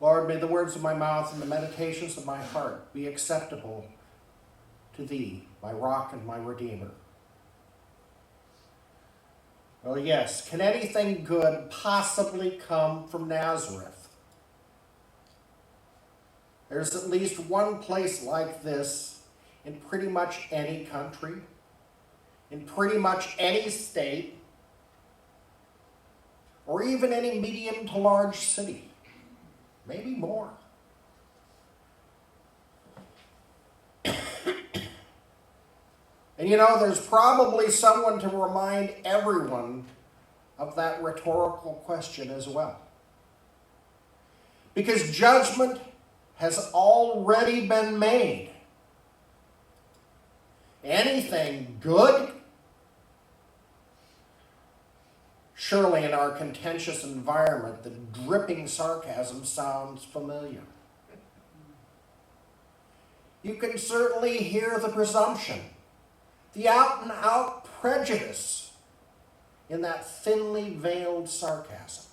Lord, may the words of my mouth and the meditations of my heart be acceptable to thee, my rock and my redeemer. Well, yes, can anything good possibly come from Nazareth? There's at least one place like this in pretty much any country, in pretty much any state, or even any medium to large city, maybe more. And you know, there's probably someone to remind everyone of that rhetorical question as well. Because judgment has already been made. Anything good? Surely in our contentious environment, the dripping sarcasm sounds familiar. You can certainly hear the presumption, the out-and-out prejudice in that thinly veiled sarcasm.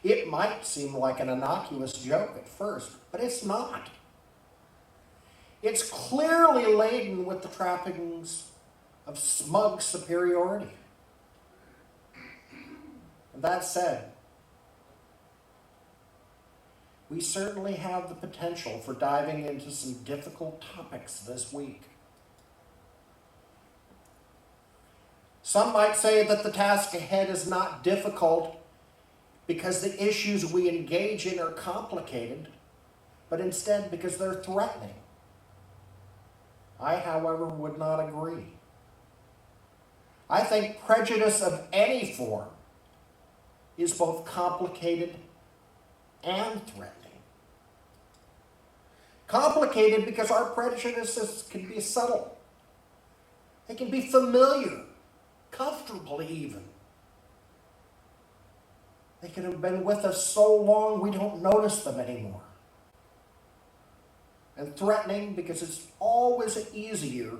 It might seem like an innocuous joke at first, but it's not. It's clearly laden with the trappings of smug superiority. And that said, we certainly have the potential for diving into some difficult topics this week. Some might say that the task ahead is not difficult because the issues we engage in are complicated, but instead because they're threatening. I, however, would not agree. I think prejudice of any form is both complicated and threatening. Complicated because our prejudices can be subtle. They can be familiar, comfortable even. They can have been with us so long we don't notice them anymore. And threatening because it's always easier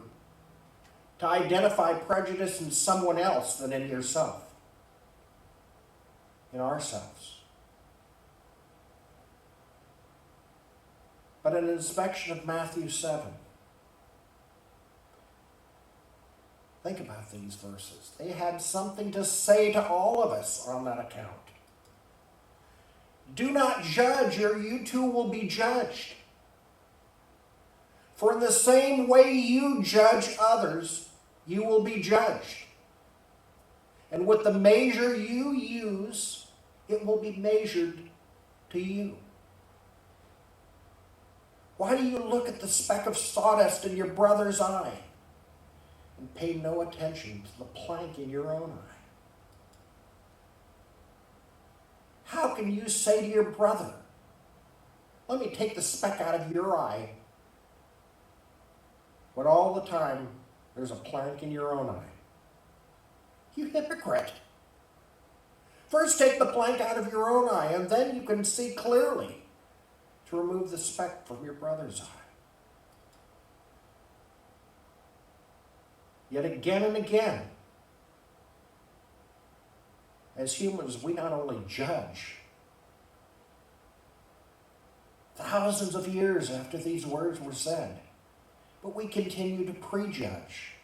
to identify prejudice in someone else than in yourself, in ourselves. But an inspection of Matthew 7. Think about these verses. They had something to say to all of us on that account. Do not judge, or you too will be judged. For in the same way you judge others, you will be judged. And with the measure you use, it will be measured to you. Why do you look at the speck of sawdust in your brother's eye and pay no attention to the plank in your own eye? How can you say to your brother, let me take the speck out of your eye, when all the time there's a plank in your own eye? You hypocrite. First take the plank out of your own eye, and then you can see clearly to remove the speck from your brother's eye. Yet again and again, as humans, we not only judge, thousands of years after these words were said, but we continue to prejudge.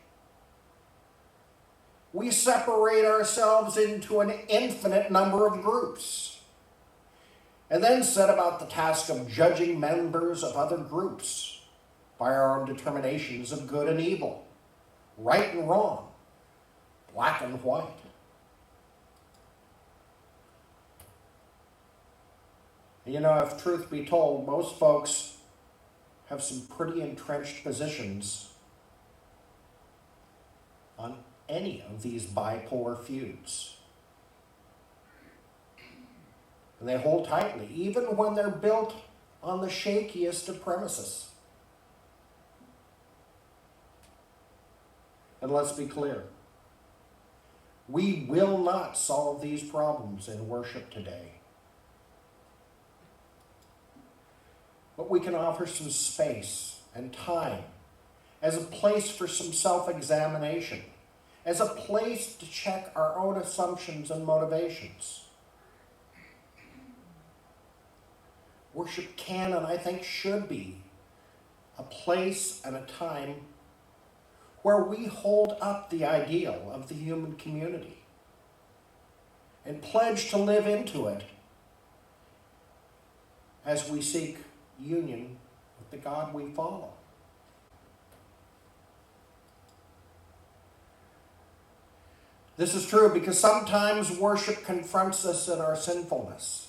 We separate ourselves into an infinite number of groups, and then set about the task of judging members of other groups by our own determinations of good and evil, right and wrong, black and white. And you know, if truth be told, most folks have some pretty entrenched positions on any of these bipolar feuds. And they hold tightly, even when they're built on the shakiest of premises. And let's be clear, we will not solve these problems in worship today. But we can offer some space and time as a place for some self-examination, as a place to check our own assumptions and motivations. Worship can and I think should be a place and a time where we hold up the ideal of the human community and pledge to live into it as we seek union with the God we follow. This is true because sometimes worship confronts us in our sinfulness.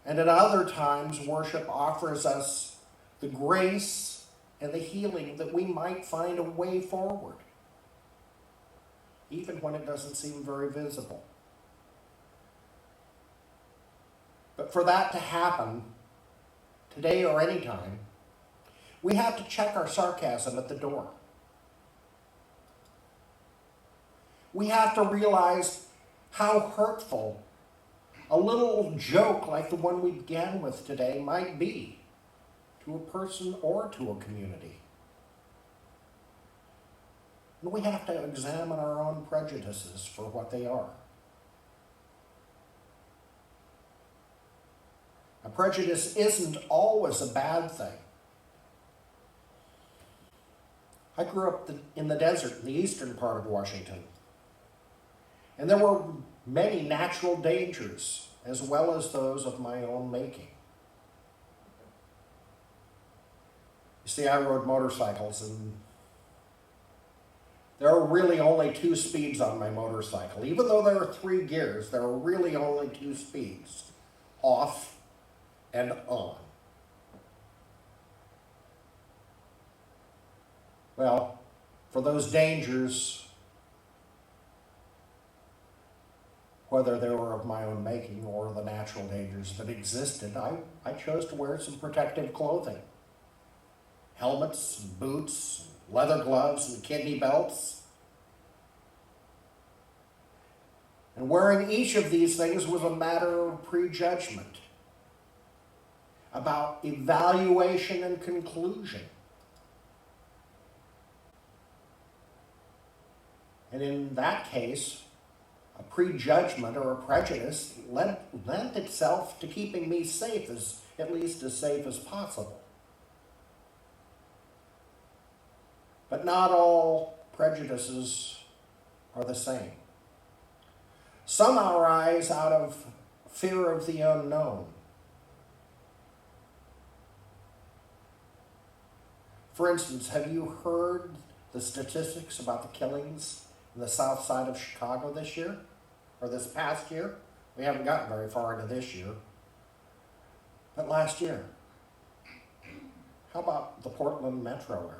And at other times, worship offers us the grace and the healing that we might find a way forward, even when it doesn't seem very visible. But for that to happen, today or any time, we have to check our sarcasm at the door. We have to realize how hurtful a little joke like the one we began with today might be to a person or to a community. And we have to examine our own prejudices for what they are. A prejudice isn't always a bad thing. I grew up in the desert in the eastern part of Washington. And there were many natural dangers, as well as those of my own making. You see, I rode motorcycles, and there are really only 2 speeds on my motorcycle. Even though there are 3 gears, there are really only 2 speeds, off and on. Well, for those dangers, whether they were of my own making or the natural dangers that existed, I chose to wear some protective clothing. Helmets, and boots, and leather gloves, and kidney belts. And wearing each of these things was a matter of prejudgment, about evaluation and conclusion. And in that case, a prejudgment or a prejudice lent itself to keeping me safe, at least as safe as possible. But not all prejudices are the same. Some arise out of fear of the unknown. For instance, have you heard the statistics about the killings in the south side of Chicago this year, or this past year? We haven't gotten very far into this year. But last year. How about the Portland metro area?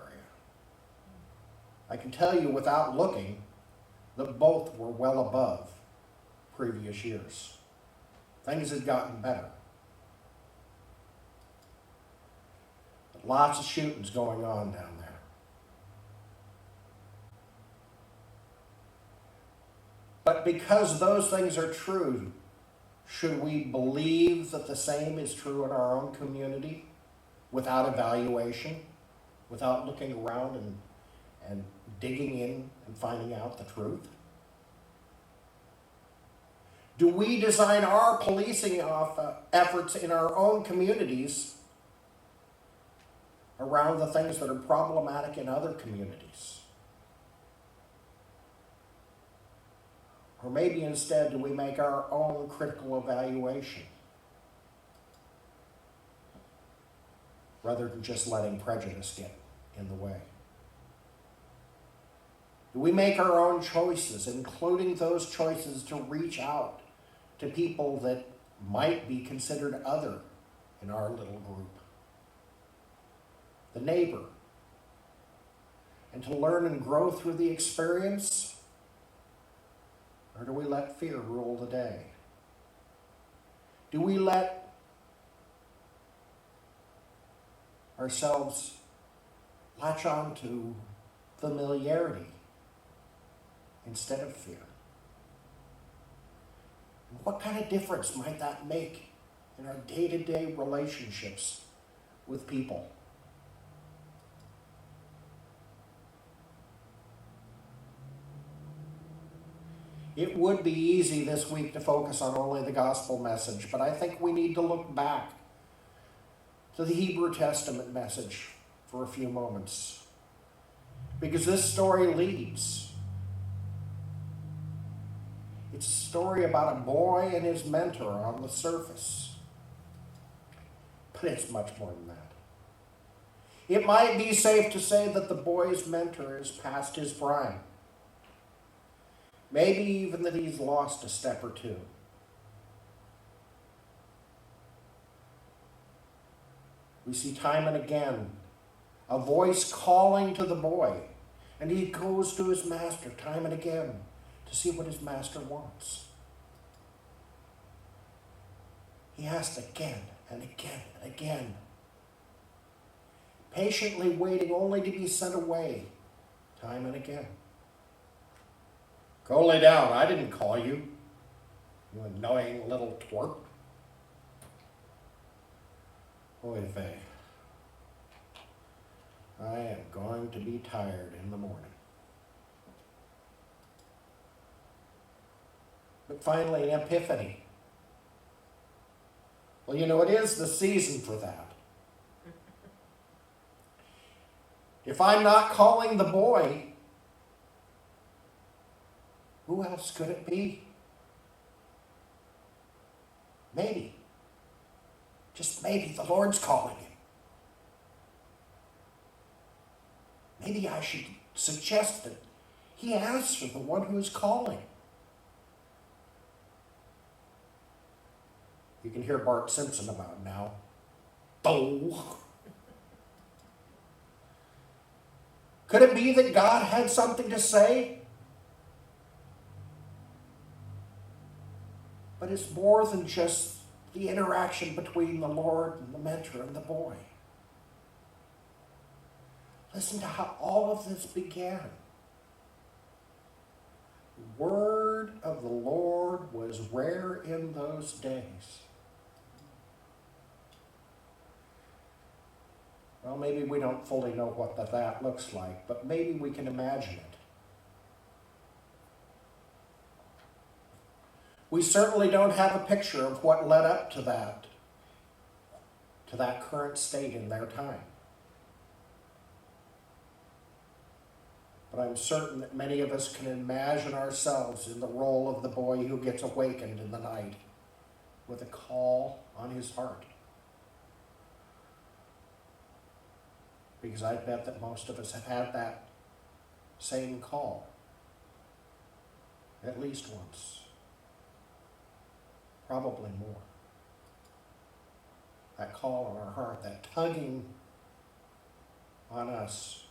I can tell you without looking that both were well above previous years. Things had gotten better. But lots of shootings going on down there. But because those things are true, should we believe that the same is true in our own community without evaluation, without looking around and digging in and finding out the truth? Do we design our policing efforts in our own communities around the things that are problematic in other communities? Or maybe instead, do we make our own critical evaluation rather than just letting prejudice get in the way? Do we make our own choices, including those choices to reach out to people that might be considered other in our little group? The neighbor. And to learn and grow through the experience? Or do we let fear rule the day? Do we let ourselves latch on to familiarity instead of fear? And what kind of difference might that make in our day-to-day relationships with people? It would be easy this week to focus on only the gospel message, but I think we need to look back to the Hebrew Testament message for a few moments, because this story leads. It's a story about a boy and his mentor on the surface, but it's much more than that. It might be safe to say that the boy's mentor is past his prime. Maybe even that he's lost a step or two. We see time and again a voice calling to the boy, and he goes to his master time and again to see what his master wants. He asks again and again and again, patiently waiting only to be sent away time and again. Go lay down. I didn't call you, you annoying little twerp. Oy vey. I am going to be tired in the morning. But finally, an epiphany. Well, you know, it is the season for that. If I'm not calling the boy, who else could it be? Maybe, just maybe, the Lord's calling him. Maybe I should suggest that he asks for the one who is calling. You can hear Bart Simpson about now. Oh. Could it be that God had something to say? But it's more than just the interaction between the Lord and the mentor and the boy. Listen to how all of this began. The word of the Lord was rare in those days. Well, maybe we don't fully know what that looks like, but maybe we can imagine it. We certainly don't have a picture of what led up to that current state in their time. But I'm certain that many of us can imagine ourselves in the role of the boy who gets awakened in the night with a call on his heart. Because I bet that most of us have had that same call at least once. Probably more. That call on our heart, that tugging on us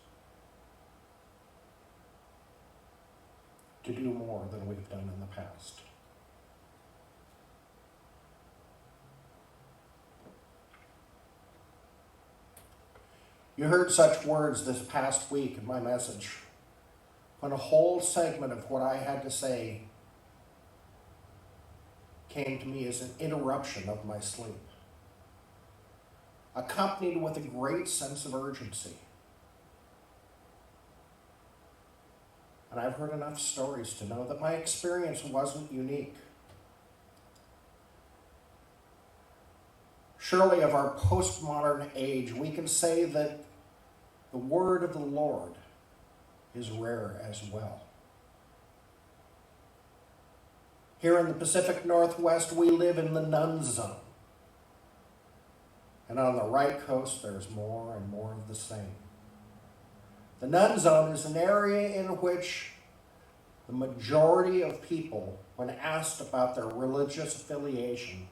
to do more than we've done in the past. You heard such words this past week in my message, when a whole segment of what I had to say came to me as an interruption of my sleep, accompanied with a great sense of urgency. And I've heard enough stories to know that my experience wasn't unique. Surely of our postmodern age, we can say that the word of the Lord is rare as well. Here in the Pacific Northwest, we live in the none zone. And on the right coast, there's more and more of the same. The none zone is an area in which the majority of people, when asked about their religious affiliation,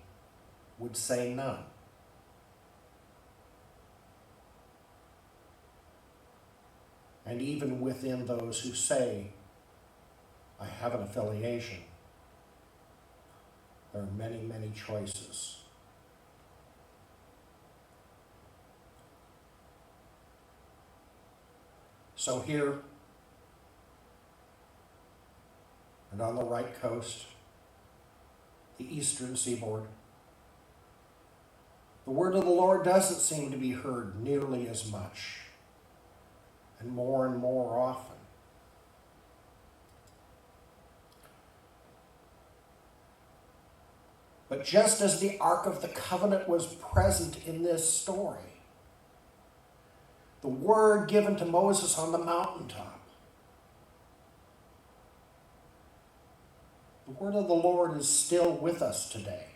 would say none. And even within those who say, I have an affiliation, there are many, many choices. So here, and on the right coast, the eastern seaboard, the word of the Lord doesn't seem to be heard nearly as much and more often. But just as the Ark of the Covenant was present in this story, the word given to Moses on the mountaintop, the word of the Lord is still with us today.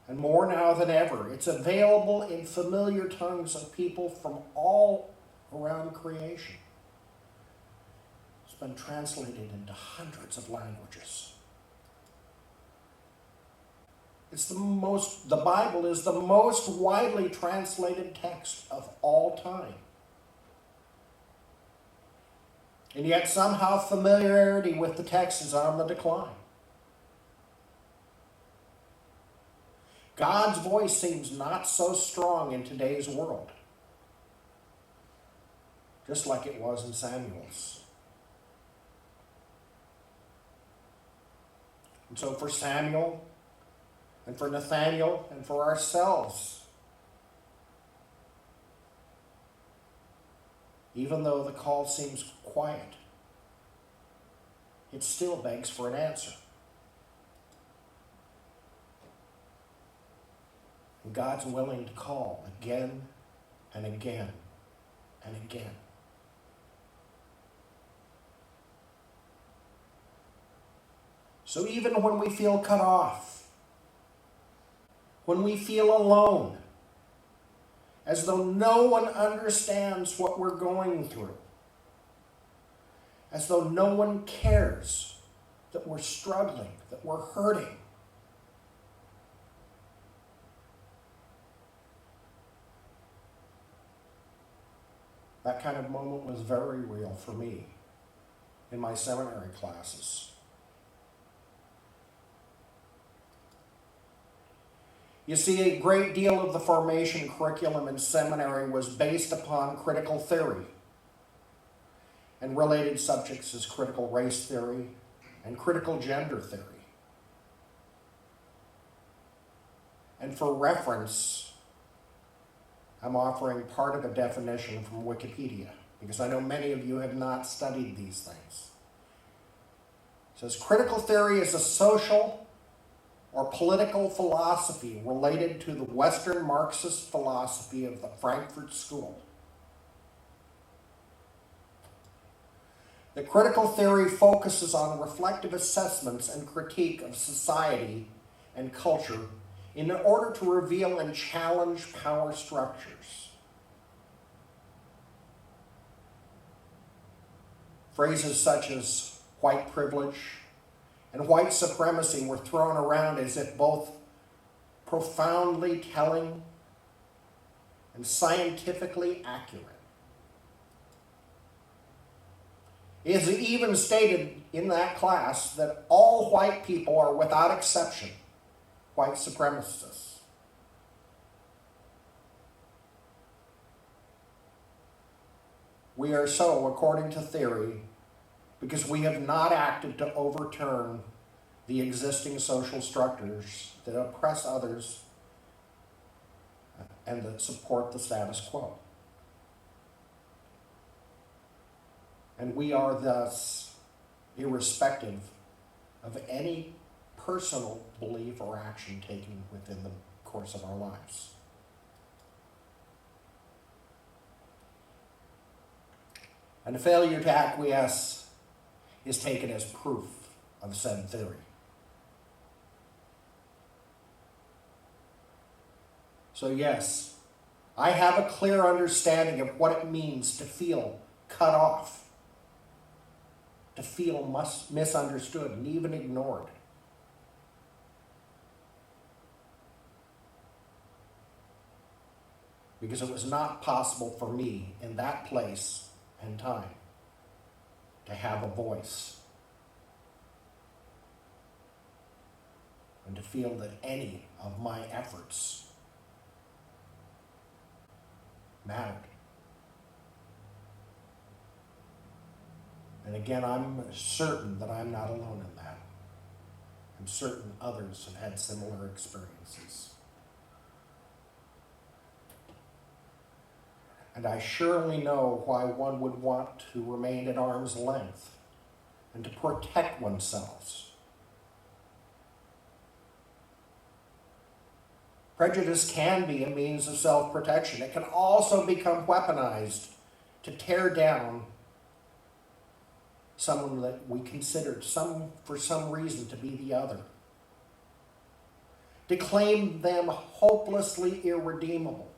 And more now than ever, it's available in familiar tongues of people from all around creation. It's been translated into hundreds of languages. The Bible is the most widely translated text of all time. And yet somehow familiarity with the text is on the decline. God's voice seems not so strong in today's world, just like it was in Samuel's. And so for Samuel, and for Nathaniel, and for ourselves, even though the call seems quiet, it still begs for an answer. And God's willing to call again and again and again. So even when we feel cut off, when we feel alone, as though no one understands what we're going through, as though no one cares that we're struggling, that we're hurting, that kind of moment was very real for me in my seminary classes. You see, a great deal of the formation curriculum in seminary was based upon critical theory and related subjects as critical race theory and critical gender theory. And for reference, I'm offering part of a definition from Wikipedia, because I know many of you have not studied these things. It says, critical theory is a social or political philosophy related to the Western Marxist philosophy of the Frankfurt School. The critical theory focuses on reflective assessments and critique of society and culture in order to reveal and challenge power structures. Phrases such as white privilege and white supremacy were thrown around as if both profoundly telling and scientifically accurate. It is even stated in that class that all white people are, without exception, white supremacists. We are so, according to theory, because we have not acted to overturn the existing social structures that oppress others and that support the status quo. And we are thus irrespective of any personal belief or action taken within the course of our lives. And a failure to acquiesce is taken as proof of said theory. So yes, I have a clear understanding of what it means to feel cut off, to feel misunderstood and even ignored. Because it was not possible for me in that place and time to have a voice and to feel that any of my efforts mattered. And again, I'm certain that I'm not alone in that. I'm certain others have had similar experiences. And I surely know why one would want to remain at arm's length and to protect oneself Prejudice can be a means of self-protection. It can also become weaponized to tear down someone that we considered for some reason to be the other. To claim them hopelessly irredeemable.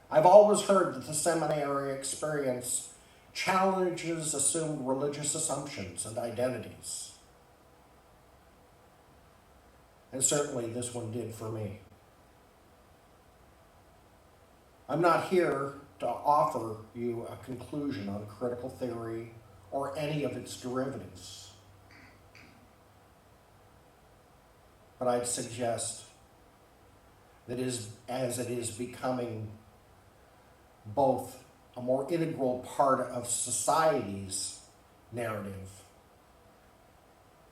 I've always heard that the seminary experience challenges assumed religious assumptions and identities. And certainly this one did for me. I'm not here to offer you a conclusion on critical theory or any of its derivatives. But I'd suggest that as it is becoming both a more integral part of society's narrative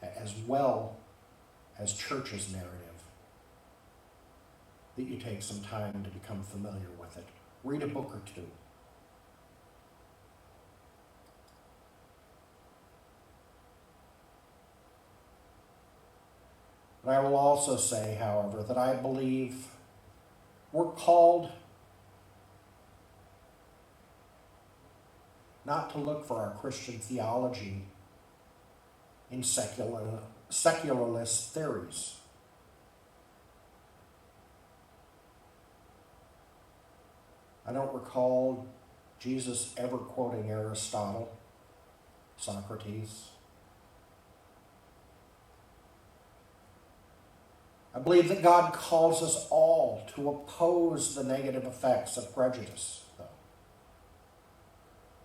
as well as church's narrative, that you take some time to become familiar with it. Read a book or two. But I will also say, however, that I believe we're called not to look for our Christian theology in secularist theories. I don't recall Jesus ever quoting Aristotle, Socrates. I believe that God calls us all to oppose the negative effects of prejudice, though,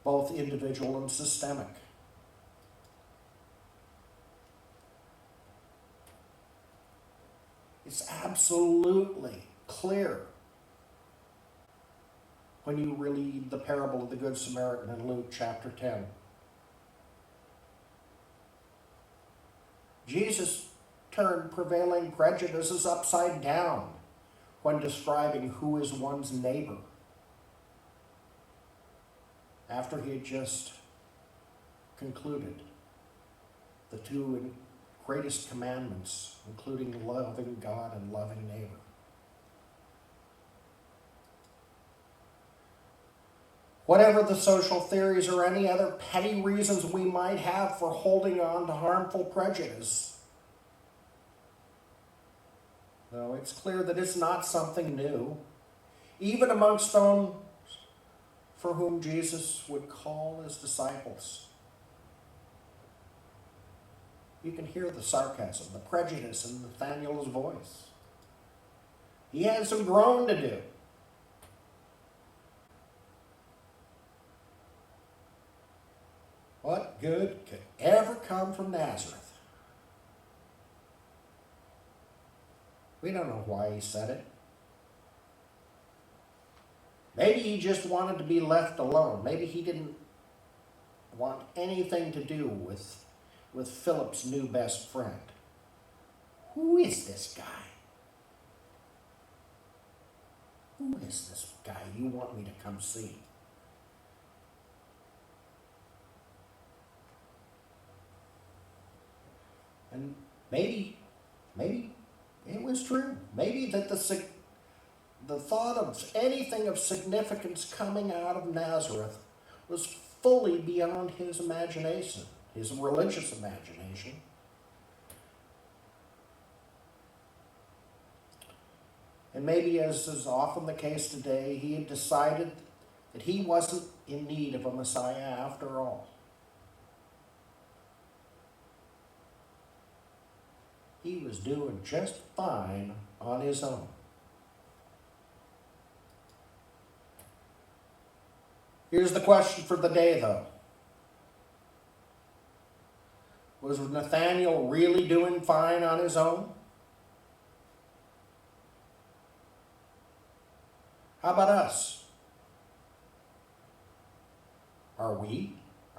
both individual and systemic. It's absolutely clear when you read the parable of the Good Samaritan in Luke chapter 10. Jesus turned prevailing prejudices upside down when describing who is one's neighbor, after he had just concluded the two greatest commandments, including loving God and loving neighbor. Whatever the social theories or any other petty reasons we might have for holding on to harmful prejudice, though it's clear that it's not something new, even amongst those for whom Jesus would call his disciples. You can hear the sarcasm, the prejudice in Nathanael's voice. He had some growing to do. What good could ever come from Nazareth? We don't know why he said it. Maybe he just wanted to be left alone. Maybe he didn't want anything to do with Philip's new best friend. Who is this guy? Who is this guy you want me to come see? And maybe it was true. Maybe that the thought of anything of significance coming out of Nazareth was fully beyond his imagination, his religious imagination. And maybe, as is often the case today, he had decided that he wasn't in need of a Messiah after all. He was doing just fine on his own. Here's the question for the day, though. Was Nathanael really doing fine on his own? How about us? Are we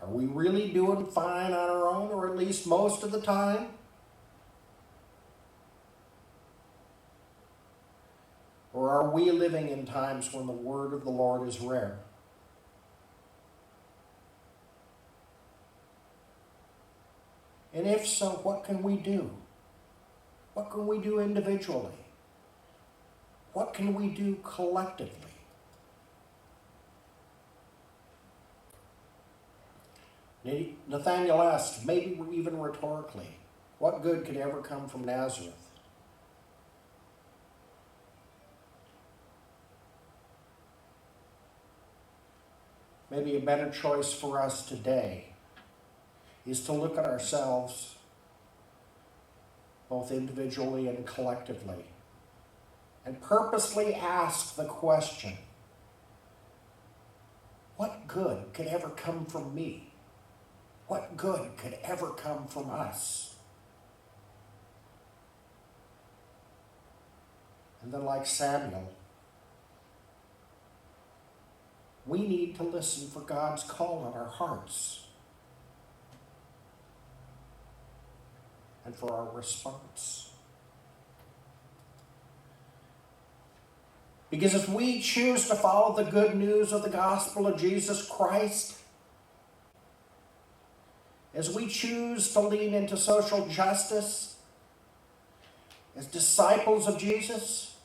really doing fine on our own, or at least most of the time? Or are we living in times when the word of the Lord is rare? And if so, what can we do What can we do individually? What can we do collectively? Nathanael asked, maybe even rhetorically, what good could ever come from Nazareth? Maybe a better choice for us today is to look at ourselves, both individually and collectively, and purposely ask the question, what good could ever come from me? What good could ever come from us? And then, like Samuel, we need to listen for God's call on our hearts and for our response. Because if we choose to follow the good news of the gospel of Jesus Christ, as we choose to lean into social justice as disciples of Jesus,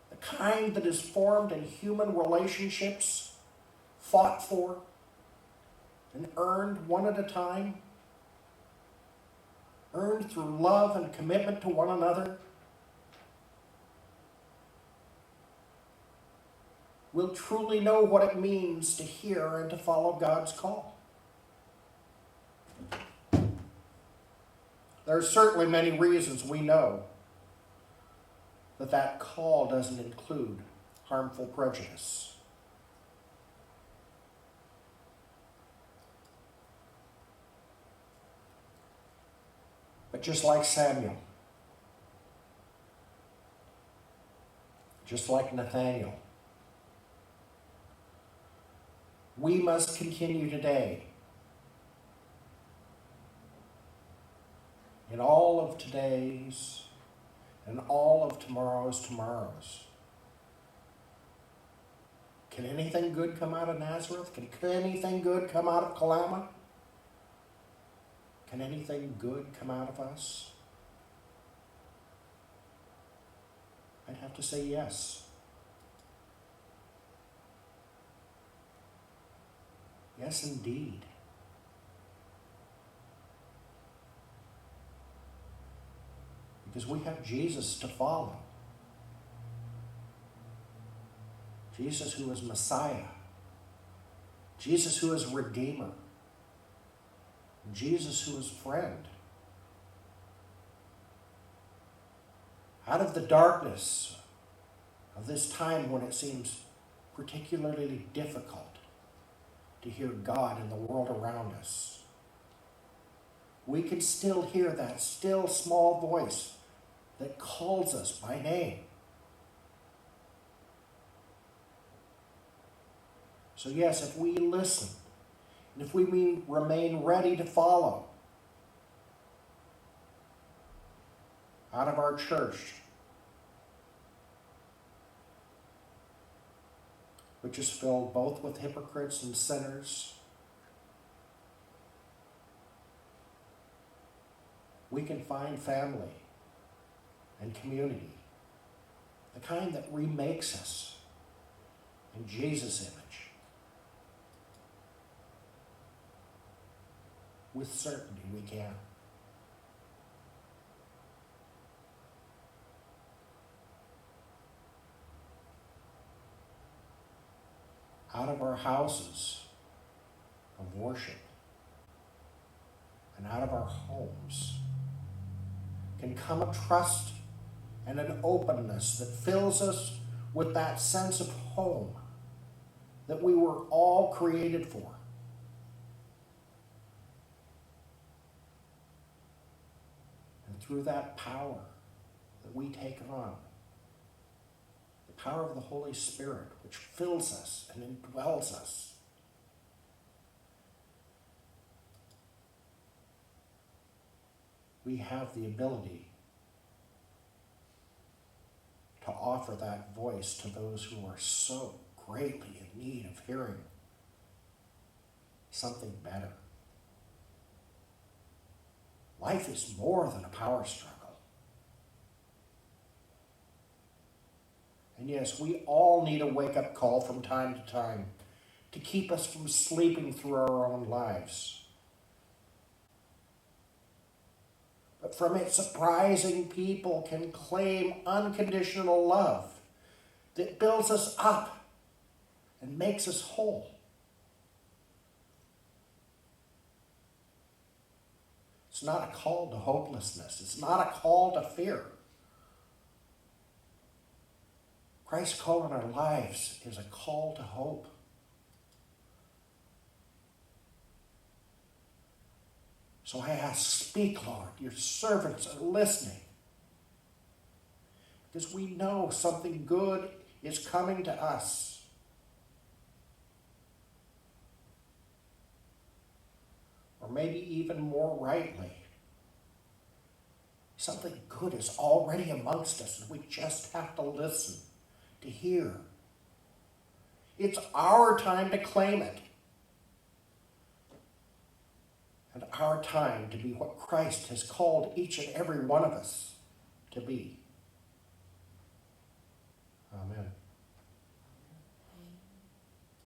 the kind that is formed in human relationships, fought for, and earned one at a time, earned through love and commitment to one another, we'll truly know what it means to hear and to follow God's call. There are certainly many reasons we know that that call doesn't include harmful prejudice. But just like Samuel, just like Nathanael, we must continue today, in all of today's and all of tomorrows. Can anything good come out of Nazareth? Can anything good come out of Kalama? Can anything good come out of us? I'd have to say yes. Yes, indeed. Because we have Jesus to follow. Jesus who is Messiah. Jesus who is Redeemer. Jesus who is friend. Out of the darkness of this time when it seems particularly difficult to hear God in the world around us, we can still hear that still small voice that calls us by name. So yes, if we listen, and if we remain ready to follow, out of our church, which is filled both with hypocrites and sinners, we can find family and community, the kind that remakes us in Jesus' image. With certainty we can. Out of our houses of worship and out of our homes can come a trust and an openness that fills us with that sense of home that we were all created for. And through that power that we take on, the power of the Holy Spirit, which fills us and indwells us, we have the ability to offer that voice to those who are so greatly in need of hearing something better. life is more than a power struggle. And yes, we all need a wake-up call from time to time to keep us from sleeping through our own lives. But from it, surprising people can claim unconditional love that builds us up and makes us whole. It's not a call to hopelessness. It's not a call to fear. Christ's call in our lives is a call to hope. So I ask, speak, Lord. Your servants are listening. Because we know something good is coming to us. Or maybe even more rightly, something good is already amongst us, and we just have to listen, to hear. It's our time to claim it. And our time to be what Christ has called each and every one of us to be. Amen.